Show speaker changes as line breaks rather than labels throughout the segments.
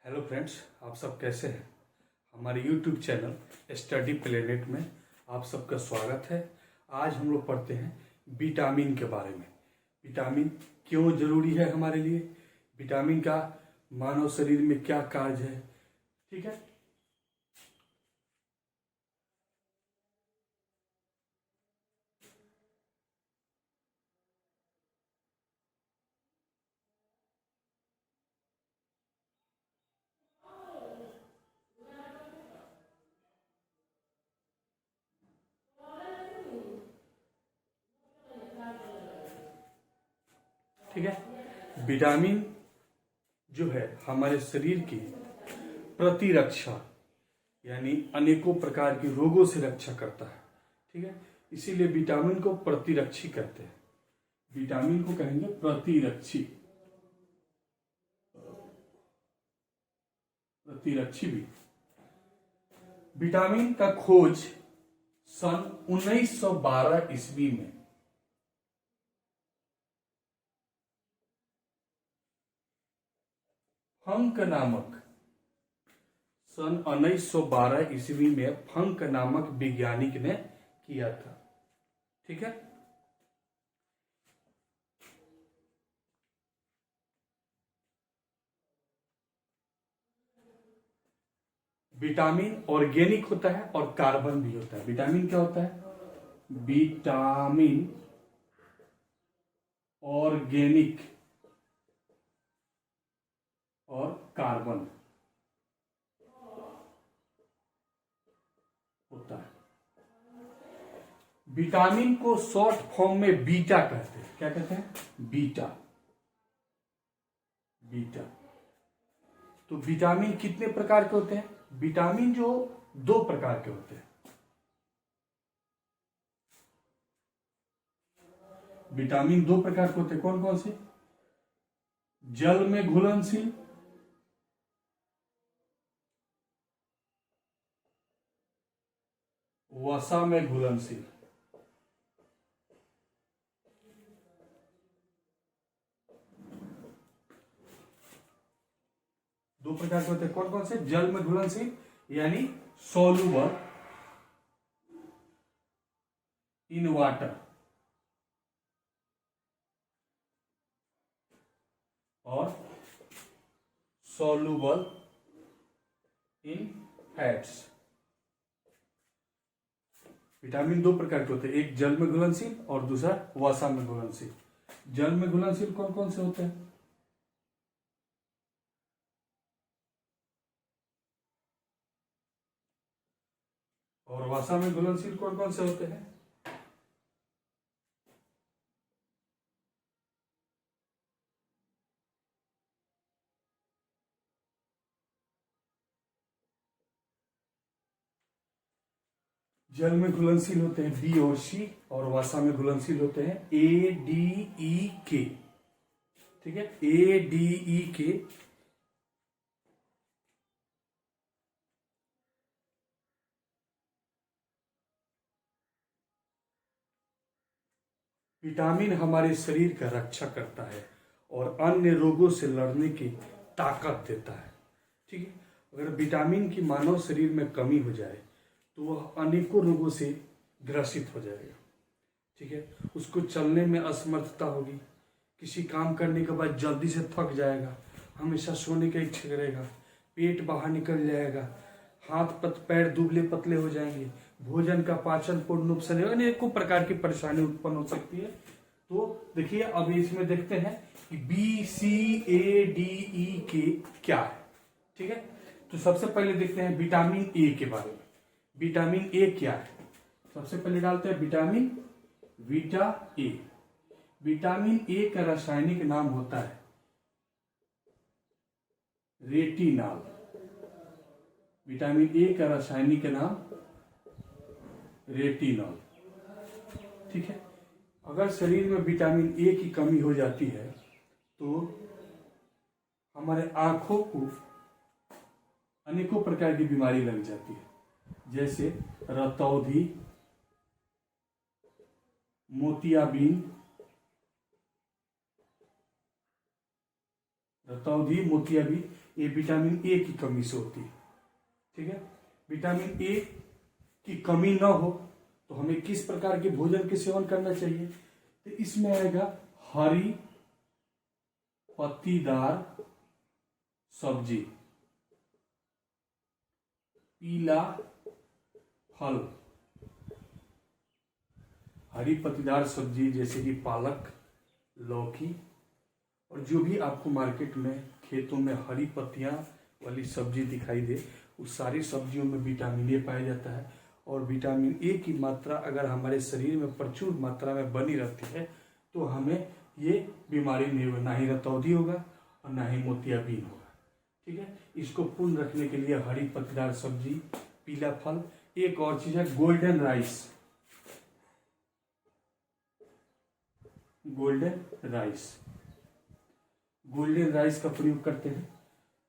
Hello friends, आप सब कैसे हैं। हमारे यूट्यूब चैनल स्टडी प्लेनेट में आप सबका स्वागत है। आज हम लोग पढ़ते हैं विटामिन के बारे में। विटामिन क्यों जरूरी है हमारे लिए, विटामिन का मानव शरीर में क्या कार्य है। ठीक है, ठीक है। विटामिन जो है हमारे शरीर की प्रतिरक्षा यानी अनेकों प्रकार के रोगों से रक्षा करता है। ठीक है, इसीलिए विटामिन को प्रतिरक्षी कहते हैं। विटामिन को कहेंगे प्रतिरक्षी, प्रतिरक्षी भी। विटामिन का खोज सन 1912 ईस्वी में फंक नामक सन 1912 ईस्वी में फंक नामक वैज्ञानिक ने किया था। ठीक है, विटामिन ऑर्गेनिक होता है और कार्बन भी होता है। विटामिन क्या होता है? विटामिन ऑर्गेनिक और कार्बन होता है। विटामिन को शॉर्ट फॉर्म में बीटा कहते हैं। क्या कहते हैं? बीटा। बीटा। तो विटामिन कितने प्रकार के होते हैं? विटामिन जो दो प्रकार के होते हैं। विटामिन दो प्रकार के होते हैं। कौन कौन से? जल में घुलनशील वसा में घुलनशील। दो प्रकार के होते हैं। कौन कौन से? जल में घुलनशील यानी सोलुबल इन वाटर और सोलुबल इन फैट्स। विटामिन दो प्रकार के होते हैं, एक जल में घुलनशील और दूसरा वसा में घुलनशील। जल में घुलनशील कौन कौन से होते हैं? और वसा में घुलनशील कौन कौन से होते हैं? जल में घुलनशील होते हैं बी और सी, और वसा में घुलनशील होते हैं ए डी ई के। ठीक है, ए डी ई के। विटामिन हमारे शरीर का रक्षा करता है और अन्य रोगों से लड़ने की ताकत देता है। ठीक है, अगर विटामिन की मानव शरीर में कमी हो जाए तो वह अनेकों रोगों से ग्रसित हो जाएगा। ठीक है, उसको चलने में असमर्थता होगी, किसी काम करने के बाद जल्दी से थक जाएगा, हमेशा सोने का इच्छा करेगा, पेट बाहर निकल जाएगा, हाथ पैर दुबले पतले हो जाएंगे, भोजन का पाचन पूर्ण नुकसान, अनेकों प्रकार की परेशानी उत्पन्न हो सकती है। तो देखिए, अब इसमें देखते हैं कि B C A D E के क्या है। ठीक है, तो सबसे पहले देखते हैं विटामिन ए के बारे में। विटामिन ए क्या है? सबसे पहले डालते हैं vitamin beta A. Vitamin A का रासायनिक नाम होता है रेटिनॉल। विटामिन ए का रासायनिक नाम रेटिनॉल। ठीक है, अगर शरीर में विटामिन ए की कमी हो जाती है तो हमारे आंखों को अनेकों प्रकार की बीमारी लग जाती है, जैसे रतौंधी, मोतियाबिंद, रतौंधी, मोतियाबिंद, ये विटामिन ए की कमी से होती है। ठीक है, विटामिन ए की कमी ना हो तो हमें किस प्रकार के भोजन के सेवन करना चाहिए? तो इसमें आएगा हरी पत्तीदार सब्जी, पीला फल। हरी पत्तीदार सब्जी जैसे कि पालक, लौकी और जो भी आपको मार्केट में खेतों में हरी पत्तियां वाली सब्जी दिखाई दे, उस सारी सब्जियों में विटामिन ए पाया जाता है। और विटामिन ए की मात्रा अगर हमारे शरीर में प्रचुर मात्रा में बनी रहती है तो हमें ये बीमारी नहीं होगा, ना ही रतौंधी होगा और ना ही मोतियाबिंद होगा। ठीक है, इसको पूर्ण रखने के लिए हरी पत्तेदार सब्जी, पीला फल। एक और चीज है golden rice. Golden rice, golden rice का प्रयोग करते हैं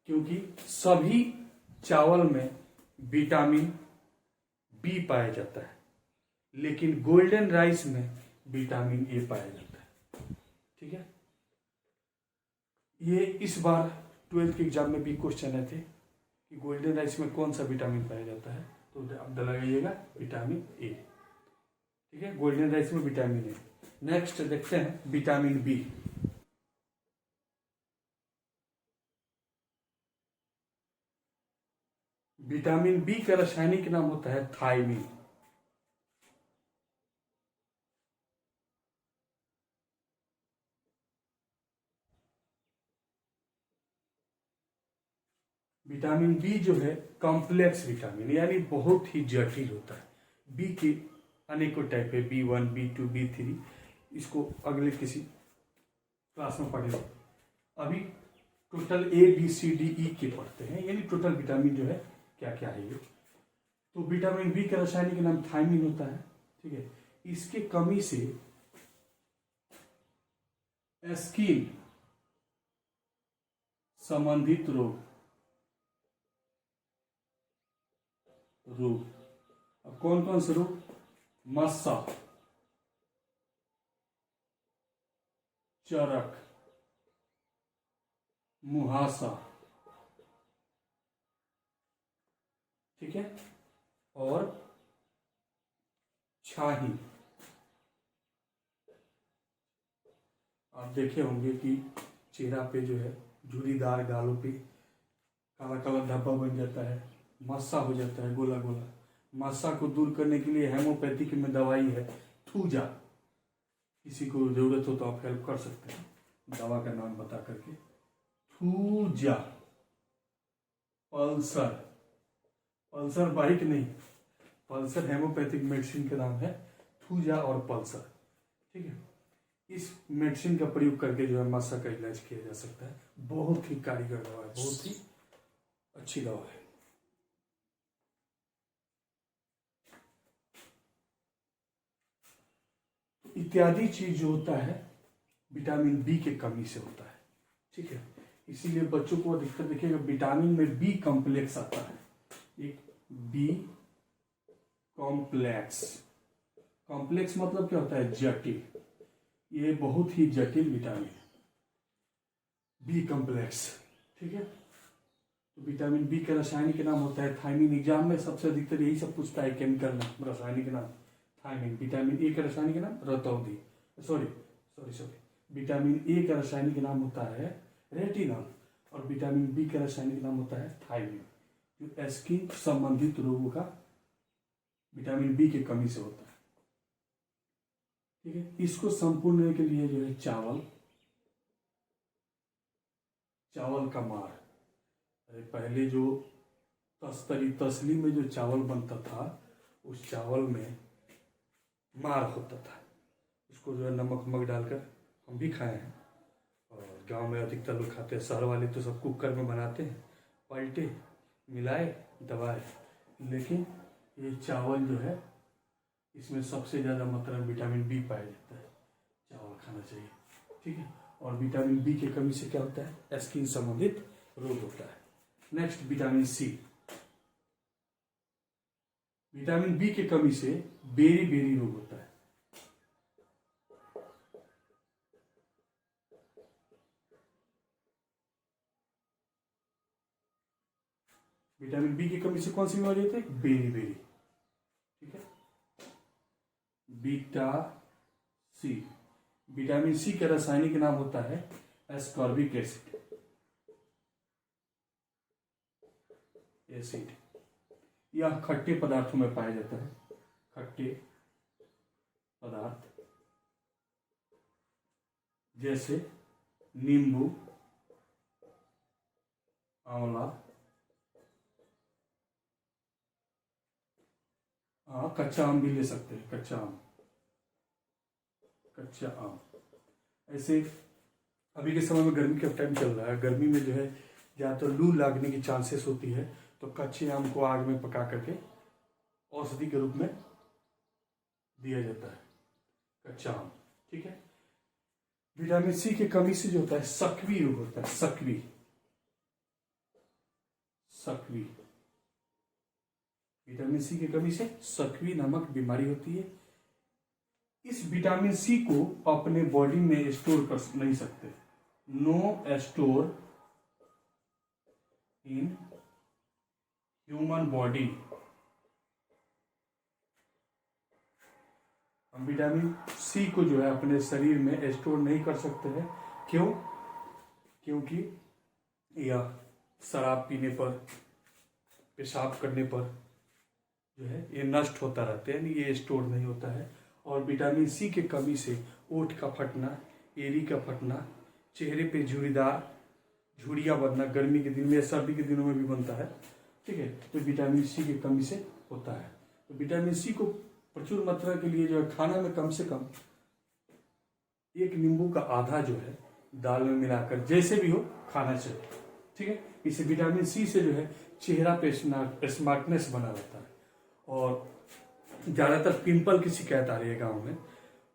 क्योंकि सभी चावल में विटामिन बी पाया जाता है, लेकिन गोल्डन राइस में विटामिन ए पाया जाता है। ठीक है, ये इस बार 12th के एग्जाम में भी क्वेश्चन आए थे कि गोल्डन राइस में कौन सा विटामिन पाया जाता है, तो आप लगाइएगा विटामिन ए। ठीक है, गोल्डन राइस में विटामिन ए। नेक्स्ट देखते हैं विटामिन बी। विटामिन बी का रासायनिक नाम होता है थायमिन। विटामिन बी जो है कॉम्प्लेक्स विटामिन यानी बहुत ही जटिल होता है। बी के अनेकों टाइप है, B1, B2, B3। इसको अगले किसी क्लास में पढ़ेंगे। अभी टोटल ABCDE के पढ़ते हैं, यानी टोटल विटामिन जो है क्या क्या है ये। तो विटामिन बी का रासायनिक नाम थायमिन होता है। ठीक है, इसके कमी से स्किन संबंधित रोग अब कौन कौन से रोग? मस्सा, चरक, मुहासा। ठीक है, और छाही। आप देखे होंगे कि चेहरा पे जो है झुर्रीदार गालों पे काला काला धब्बा बन जाता है, मस्सा हो जाता है, गोला गोला। मस्सा को दूर करने के लिए हेमोपैथिक में दवाई है थूजा। किसी को जरूरत हो तो आप हेल्प कर सकते हैं दवा का नाम बता करके। थूजा। पल्सर, पल्सर बाइक नहीं, पल्सर हेमोपैथिक मेडिसिन का नाम है थूजा और पल्सर। ठीक है, इस मेडिसिन का प्रयोग करके जो है मस्सा का इलाज किया जा सकता है। बहुत ही कारीगर दवा है, बहुत ही अच्छी दवा है। इत्यादि चीज जो होता है विटामिन बी के कमी से होता है। ठीक है, इसीलिए बच्चों को अधिकतर देखिएगा विटामिन में बी कॉम्प्लेक्स आता है। एक बी कॉम्प्लेक्स, कॉम्प्लेक्स मतलब क्या होता है? जटिल। ये बहुत ही जटिल विटामिन है बी कॉम्प्लेक्स। ठीक है, तो विटामिन बी का रासायनिक नाम होता है थायमिन। एग्जाम में सबसे अधिकतर यही सब पूछता है, केमिकल नाम, रासायनिक नाम थायमिन। विटामिन ए का रासायनिक नाम रतौंधी, sorry sorry sorry vitamin A का रासायनिक नाम होता है रेटिनॉल और विटामिन बी का रासायनिक नाम होता है थायमिन, जो स्किन संबंधित रोगों का विटामिन बी की कमी से होता है। ठीक है, इसको संपूर्ण करने के लिए जो है चावल, चावल का मार। पहले जो तसली में जो चावल बनता था उस चावल में मार होता था, उसको जो है नमक वमक डालकर हम भी खाए हैं और गांव में अधिकतर लोग खाते हैं। शहर वाले तो सब कुकर में बनाते हैं, पलटे मिलाए दबाए। लेकिन ये चावल जो है इसमें सबसे ज़्यादा मात्रा में विटामिन बी पाया जाता है, चावल खाना चाहिए। ठीक है, और विटामिन बी की कमी से क्या होता है? स्किन संबंधित रोग होता है। Next vitamin C. Vitamin B की कमी से बेरी बेरी रोग होता है। विटामिन बी की कमी से कौन सी बीमारी होती है? Beriberi. ठीक है, बीटा सी। विटामिन सी का रासायनिक नाम होता है एस्कॉर्बिक एसिड। एसिड यह खट्टे पदार्थों में पाया जाता है। खट्टे पदार्थ जैसे नींबू, आंवला, कच्चा आम भी ले सकते हैं। कच्चा आम, कच्चा आम। ऐसे अभी के समय में गर्मी का टाइम चल रहा है, गर्मी में जो है ज़्यादातर लू लगने की चांसेस होती है, तो कच्चे आम को आग में पका करके औषधि के रूप में दिया जाता है, कच्चा आम। ठीक है, विटामिन सी की कमी से जो होता है सक्वी रोग होता है। सक्वी सक्वी विटामिन सी की कमी से सक्वी नामक बीमारी होती है। इस विटामिन सी को अपने बॉडी में स्टोर कर नहीं सकते। No store in human body. हम विटामिन सी को जो है अपने शरीर में स्टोर नहीं कर सकते हैं। क्यों? क्योंकि यह शराब पीने पर, पेशाब करने पर जो है ये नष्ट होता रहता है, ये स्टोर नहीं होता है। और विटामिन सी की कमी से ओठ का फटना, एड़ी का फटना, चेहरे पे झुर्रियाँ बनना गर्मी के दिन में या सर्दी के दिनों में भी बनता है। ठीक है, तो विटामिन सी की कमी से होता है। तो विटामिन सी को प्रचुर मात्रा के लिए जो है खाना में कम से कम एक नींबू का आधा जो है दाल में मिलाकर जैसे भी हो खाना चाहिए। ठीक है, इससे विटामिन सी से जो है चेहरा पे स्मार्टनेस बना रहता है। और ज़्यादातर पिंपल की शिकायत आ रही है गांव में,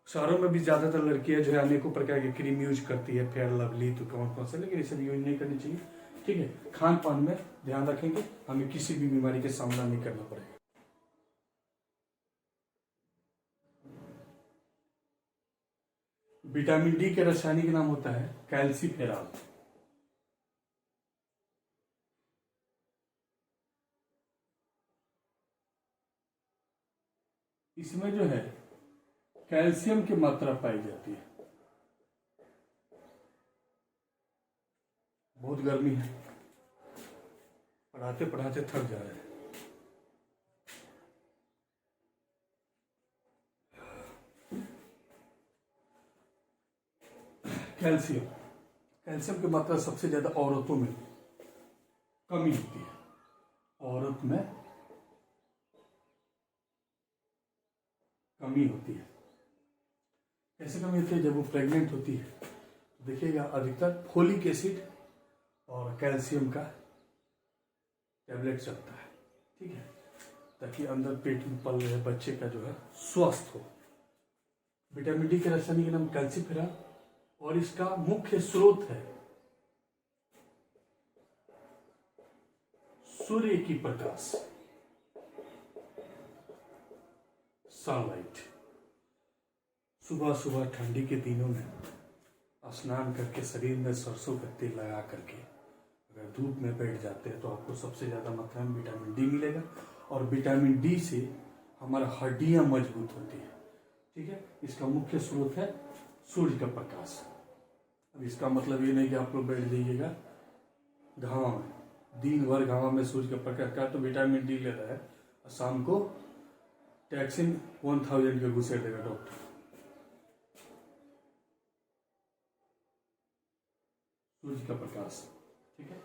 शहरों में भी ज़्यादातर लड़कियां जो है अनेकों प्रकार की क्रीम यूज करती है, फेयर लवली तो कौन कौन से, लेकिन ये सब यूज नहीं करनी चाहिए। ठीक है, खान पान में ध्यान रखेंगे, हमें किसी भी बीमारी का सामना नहीं करना पड़ेगा। विटामिन डी के रासायनिक नाम होता है कैल्सीफेरॉल। इसमें जो है कैल्शियम की मात्रा पाई जाती है। बहुत गर्मी है, पढ़ाते पढ़ाते थक जा रहे हैं। कैल्शियम कैल्शियम की मात्रा सबसे ज्यादा औरतों में कमी होती है। औरत में कमी होती है। कैसे कमी होती है? जब वो प्रेग्नेंट होती है तो देखिएगा अधिकतर फोलिक एसिड और कैल्शियम का टैबलेट चलता है। ठीक है, ताकि अंदर पेट में पल रहे बच्चे का जो है स्वस्थ हो। विटामिन डी के रासायनिक नाम कैल्सीफेरॉल और इसका मुख्य स्रोत है सूर्य की प्रकाश, सनलाइट। सुबह सुबह ठंडी के दिनों में स्नान करके शरीर में सरसों का तेल लगा करके अगर धूप में बैठ जाते हैं तो आपको सबसे ज़्यादा मात्रा में विटामिन डी मिलेगा। और विटामिन डी से हमारा हड्डियां मजबूत होती है। ठीक है, इसका मुख्य स्रोत है सूर्य का प्रकाश। अब इसका मतलब ये नहीं कि आप लोग बैठ जाइएगा घामा में, दिन भर घामा में सूर्य का प्रकाश का तो विटामिन डी ले रहा है और शाम को टैक्सिन 1000 के घुसेड़ देगा डॉक्टर। सूर्य का प्रकाश, ठीक है,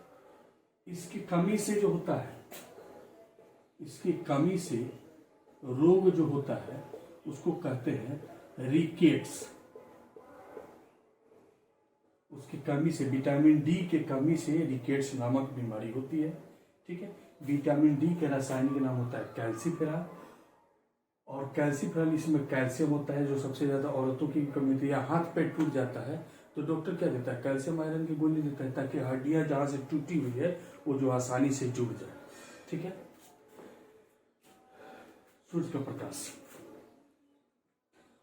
इसकी कमी से जो होता है, इसकी कमी से रोग जो होता है उसको कहते हैं रिकेट्स। उसकी कमी से, विटामिन डी के कमी से रिकेट्स नामक बीमारी होती है। ठीक है, विटामिन डी के रासायनिक नाम होता है कैल्सीफेरॉल और कैल्सीफेरॉल इसमें कैल्शियम होता है जो सबसे ज्यादा औरतों की कमी होती है। या हाथ पैर टूट जाता है तो डॉक्टर क्या देता है? कैल्शियम आयरन की गोली देता है ताकि हड्डियां जहां से टूटी हुई है वो जो आसानी से जुड़ जाए। ठीक है, सूर्य का प्रकाश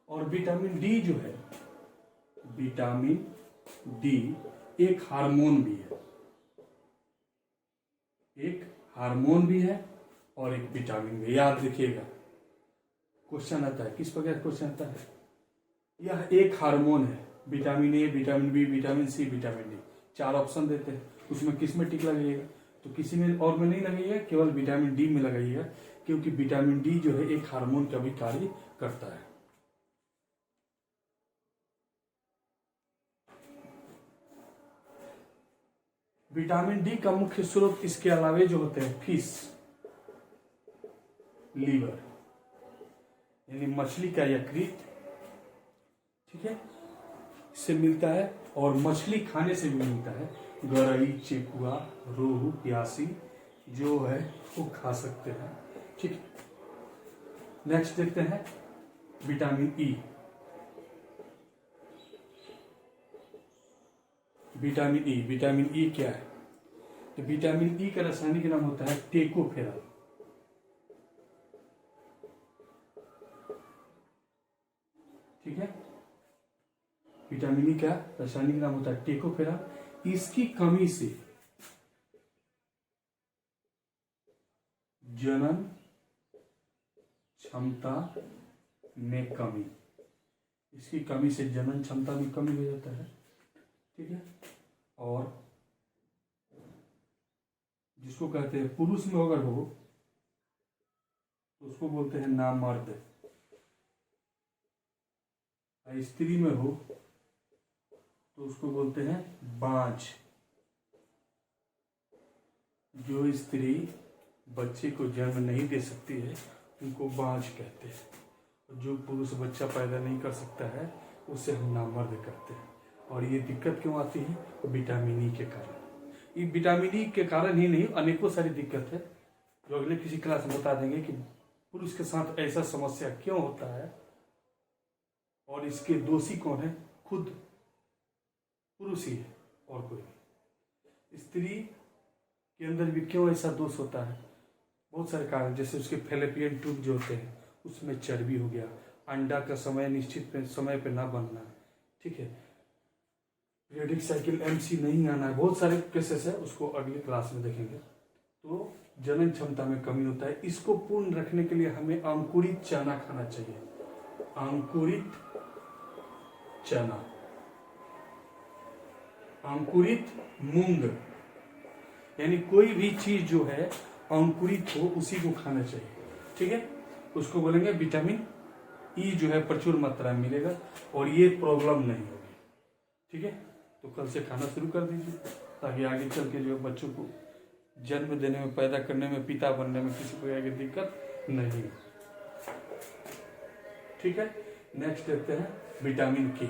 और विटामिन डी जो है, विटामिन डी एक हार्मोन भी है, एक हार्मोन भी है और एक विटामिन भी। याद रखिएगा, क्वेश्चन आता है, किस प्रकार क्वेश्चन आता है, यह एक हार्मोन है, vitamin A, vitamin B, vitamin C, vitamin D, 4 option देते हैं, उसमें किस में टिक लगाइएगा, तो किसी में और में नहीं लगाइएगा, केवल विटामिन डी में लगाइएगा, क्योंकि विटामिन डी जो है एक हार्मोन का भी कार्य करता है। विटामिन डी का मुख्य स्रोत इसके अलावे जो होते हैं फिश, लीवर यानी मछली का यकृत, ठीक है, इससे मिलता है, और मछली खाने से भी मिलता है। गरई, चेपुआ, रोहू, प्यासी जो है वो खा सकते हैं, ठीक है। नेक्स्ट देखते हैं विटामिन ई। विटामिन ई क्या है, तो विटामिन ई का रासायनिक नाम होता है टेकोफेरा। ठीक है, विटामिन ई का रासायनिक नाम होता है टेकोफेरा। इसकी कमी से जनन क्षमता में कमी, इसकी कमी से जनन क्षमता में कमी हो जाता है, ठीक है। और जिसको कहते हैं पुरुष में अगर हो तो उसको बोलते हैं नामर्द, स्त्री में हो तो उसको बोलते हैं बांझ। जो स्त्री बच्चे को जन्म नहीं दे सकती है उनको बांझ कहते हैं, और जो पुरुष बच्चा पैदा नहीं कर सकता है उसे हम नामर्द कहते हैं। और ये दिक्कत क्यों आती है, विटामिन ई के कारण। ये विटामिन ई के कारण ही नहीं, अनेकों सारी दिक्कत है जो अगले किसी क्लास में बता देंगे कि पुरुष के साथ ऐसा समस्या क्यों होता है, और इसके दोषी कौन है, खुद पुरुष ही है और कोई नहीं। स्त्री के अंदर भी क्यों ऐसा दोष होता है, बहुत सारे कारण, जैसे उसके फैलोपियन ट्यूब जो होते हैं उसमें चर्बी हो गया, अंडा का समय निश्चित समय पे ना बनना, ठीक है, पीरियडिक साइकिल MC नहीं आना है, बहुत सारे केसेस है, उसको अगली क्लास में देखेंगे। तो जनन क्षमता में कमी होता है। इसको पूर्ण रखने के लिए हमें अंकुरित चना खाना चाहिए, अंकुरित चना, अंकुरित मूंग, यानी कोई भी चीज जो है अंकुरित हो उसी को खाना चाहिए, ठीक है। उसको बोलेंगे विटामिन ई जो है प्रचुर मात्रा में मिलेगा और ये प्रॉब्लम नहीं होगी, ठीक है। तो कल से खाना शुरू कर दीजिए ताकि आगे चल के जो बच्चों को जन्म देने में, पैदा करने में, पिता बनने में किसी को आगे दिक्कत नहीं, ठीक है। नेक्स्ट देखते हैं विटामिन के।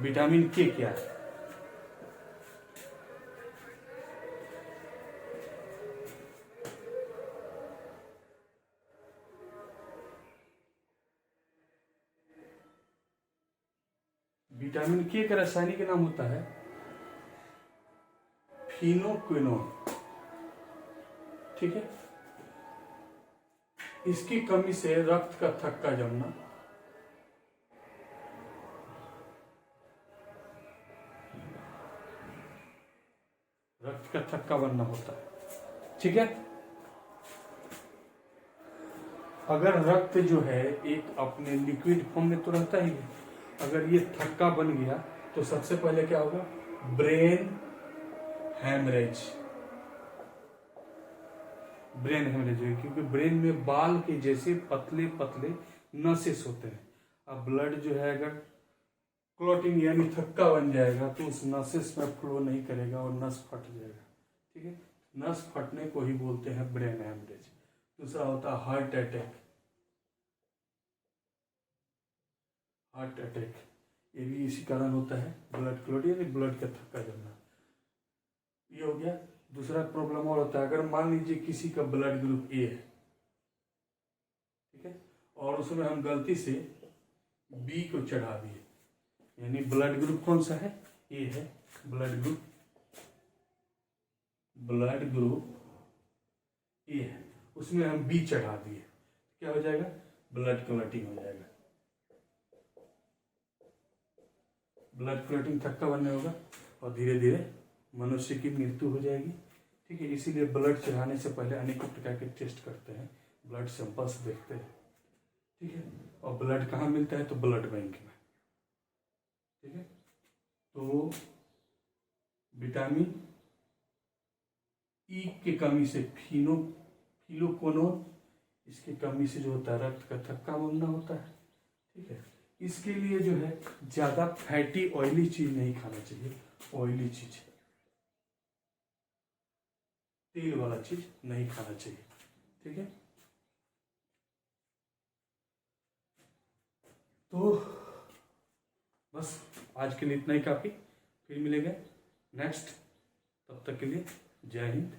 विटामिन के क्या है, विटामिन के का रासायनिक नाम होता है फिनोक्विनोन, ठीक है। इसकी कमी से रक्त का थक्का जमना, रक्त का थक्का बनना होता है, ठीक है। अगर रक्त जो है एक अपने लिक्विड फॉर्म में तो रहता ही है, अगर ये थक्का बन गया तो सबसे पहले क्या होगा, ब्रेन हेमरेज, ब्रेन हेमरेज है, क्योंकि ब्रेन में बाल के जैसे पतले पतले नसेस होते हैं। अब ब्लड जो है अगर क्लॉटिंग यानी थक्का बन जाएगा तो उस नसेस में फ्लो नहीं करेगा और नस फट जाएगा, ठीक है। नस फटने को ही बोलते हैं ब्रेन हेमरेज। दूसरा होता है हार्ट अटैक, हार्ट अटैक ये भी इसी कारण होता है, ब्लड क्लॉट यानी ब्लड का थक्का जमना, ये हो गया। दूसरा प्रॉब्लम और होता है, अगर मान लीजिए किसी का ब्लड ग्रुप ए है, ठीक है, और उसमें हम गलती से बी को चढ़ा दिए, यानी ब्लड ग्रुप कौन सा है, ए है, ब्लड ग्रुप ए है, उसमें हम बी चढ़ा दिए, क्या हो जाएगा, ब्लड क्लॉटिंग हो जाएगा, ब्लड क्लॉटिंग थक्का बनने होगा और धीरे धीरे मनुष्य की मृत्यु हो जाएगी। ठीक है, इसीलिए ब्लड चढ़ाने से पहले अनेकों प्रकार के टेस्ट करते हैं, ब्लड सैंपल्स देखते हैं। ठीक है, और ब्लड कहाँ मिलता है? तो ब्लड बैंक में। ठीक है, तो विटामिन ई की कमी से फिलोक्विनोन, इसकी कमी से जो होता है रक्त का थक्का बनना होता है। ठीक है, इसके लिए जो है ज़्यादा फैटी ऑयली चीज़ नहीं खाना चाहिए, ऑयली चीज़, तेल वाला चीज़ नहीं खाना चाहिए। ठीक है, तो बस आज के लिए इतना ही काफ़ी, फिर मिलेंगे नेक्स्ट, तब तक के लिए जय हिंद।